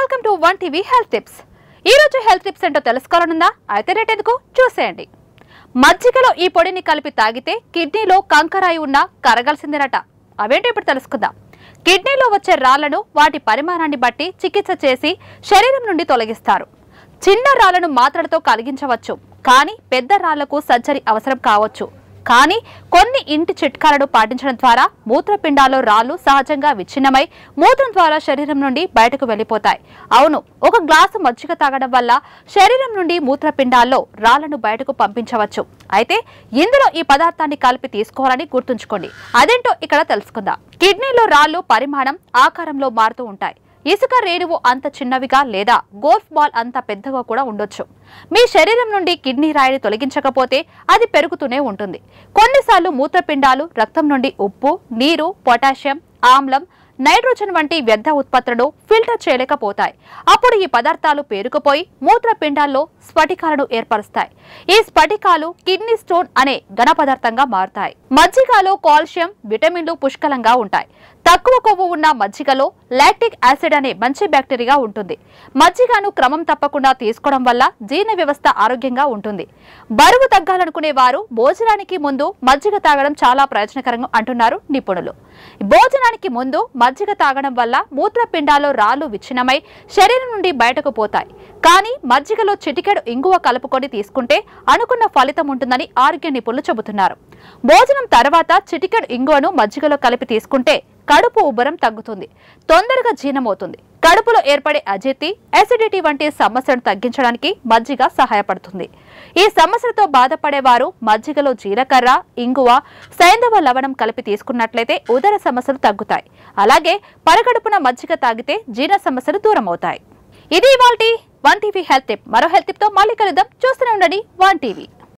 Welcome to one TV health tips. ఈ రోజు health tips ఏంటో తెలుసుకోవాలనుందా? అయితే రేట్ ఎందుకు చూసేయండి. మజ్జిగలో ఈ పొడిని కలిపి తాగితే కిడ్నీలో కంకరాయి ఉన్న కరగాల్సిందేనట. అవేంటో ఇప్పుడు తెలుసుకుందాం. కిడ్నీలో వచ్చే రాళ్లను వాటి పరిమాణాన్ని బట్టి చికిత్స చేసి శరీరం నుండి తొలగిస్తారు. చిన్న రాళ్లను మాత్రలతో కలిగించవచ్చు, కానీ పెద్ద రాళ్లకు సర్జరీ అవసరం కావచ్చు. కానీ కొన్ని ఇంటి చిట్కాలను పాటించడం ద్వారా మూత్రపిండాల్లో రాళ్లు సహజంగా విచ్ఛిన్నమై మూత్రం ద్వారా శరీరం నుండి బయటకు వెళ్లిపోతాయి. అవును, ఒక గ్లాసు మజ్జిగ తాగడం వల్ల శరీరం నుండి మూత్రపిండాల్లో రాళ్లను బయటకు పంపించవచ్చు. అయితే ఇందులో ఈ పదార్థాన్ని కలిపి తీసుకోవాలని గుర్తుంచుకోండి. అదేంటో ఇక్కడ తెలుసుకుందాం. కిడ్నీలో రాళ్లు పరిమాణం, ఆకారంలో మారుతూ ఉంటాయి. ఇసుక రేణువు అంత చిన్నవిగా లేదా గోల్ఫ్ బాల్ అంత పెద్దగా కూడా ఉండొచ్చు. మీ శరీరం నుండి కిడ్నీ రాయిని తొలగించకపోతే అది పెరుగుతూనే ఉంటుంది. కొన్నిసార్లు మూత్రపిండాలు రక్తం నుండి ఉప్పు, నీరు, పొటాషియం, ఆమ్లం, నైట్రోజన్ వంటి వ్యర్థ ఉత్పత్తులను ఫిల్టర్ చేయలేకపోతాయి. అప్పుడు ఈ పదార్థాలు పేరుకుపోయి మూత్రపిండాల్లో స్ఫటికాలను ఏర్పరుస్తాయి. ఈ స్ఫటికాలు కిడ్నీ స్టోన్ అనే ఘన పదార్థంగా మారుతాయి. మజ్జిగలో కాల్షియం, విటమిన్లు పుష్కలంగా ఉంటాయి. తక్కువ కొవ్వు ఉన్న మజ్జిగలో లాక్టిక్ యాసిడ్ అనే మంచి బ్యాక్టీరియా ఉంటుంది. మజ్జిగను క్రమం తప్పకుండా తీసుకోవడం వల్ల జీర్ణ వ్యవస్థ ఆరోగ్యంగా ఉంటుంది. బరువు తగ్గాలనుకునే వారు భోజనానికి ముందు మజ్జిగ తాగడం చాలా ప్రయోజనకరంగా అంటున్నారు నిపుణులు. భోజనానికి ముందు మజ్జిగ తాగడం వల్ల మూత్రపిండాల్లో రాళ్లు విచ్ఛిన్నమై శరీరం నుండి బయటకు పోతాయి. కానీ మజ్జిగలో చిటికెడు ఇంగువ కలుపుకొని తీసుకుంటే అనుకున్న ఫలితం ఉంటుందని ఆరోగ్య నిపుణులు చెబుతున్నారు. భోజనం తర్వాత చిటికెడు ఇంగువను మజ్జిగలో కలిపి తీసుకుంటే కడుపు ఉబ్బరం తగ్గుతుంది, తొందరగా జీర్ణమవుతుంది. కడుపులో ఏర్పడే అజీర్తి, అసిడిటీ వంటి సమస్యలను తగ్గించడానికి మజ్జిగ సహాయపడుతుంది. ఈ సమస్యలతో బాధపడేవారు మజ్జిగలో జీలకర్ర, ఇంగువ, సైంధవ లవణం కలిపి తీసుకున్నట్లయితే ఉదర సమస్యలు తగ్గుతాయి. అలాగే పరగడుపున మజ్జిగ తాగితే జీర్ణ సమస్యలు దూరం అవుతాయి. ఇది ఇవాల్టి వన్ టీవీ హెల్త్ టిప్. మరో హెల్త్ టిప్ తో మళ్ళీ కలుద్దాం. చూస్తూనే ఉండండి వన్ టీవీ.